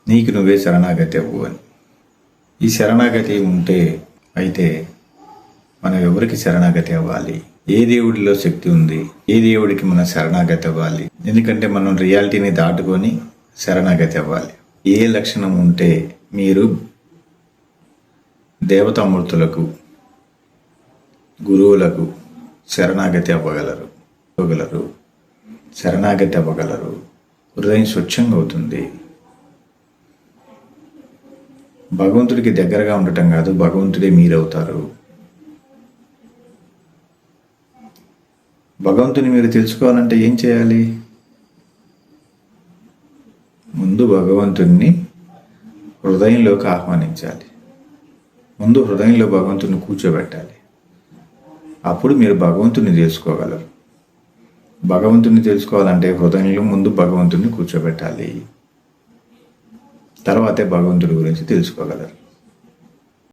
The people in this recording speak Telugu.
నీకు నువ్వే శరణాగతి అవ్వు అని. ఈ శరణాగతి ఉంటే అయితే మనం ఎవరికి శరణాగతి అవ్వాలి? ఏ దేవుడిలో శక్తి ఉంది? ఏ దేవుడికి మనం శరణాగతి అవ్వాలి? ఎందుకంటే మనం రియాలిటీని దాటుకొని శరణాగతి అవ్వాలి. ఏ లక్షణం ఉంటే మీరు దేవతామూర్తులకు, గురువులకు శరణాగతి అవ్వగలరు, శరణాగతి అవ్వగలరు. హృదయం స్వచ్ఛంగా అవుతుంది. భగవంతుడికి దగ్గరగా ఉండటం కాదు, భగవంతుడే మీరవుతారు. భగవంతుని మీరు తెలుసుకోవాలంటే ఏం చేయాలి? ముందు భగవంతుణ్ణి హృదయంలోకి ఆహ్వానించాలి. ముందు హృదయంలో భగవంతుని కూర్చోబెట్టాలి. అప్పుడు మీరు భగవంతుని తెలుసుకోగలరు. భగవంతుని తెలుసుకోవాలంటే హృదయంలో ముందు భగవంతుని కూర్చోబెట్టాలి. తర్వాతే భగవంతుడి గురించి తెలుసుకోగలరు.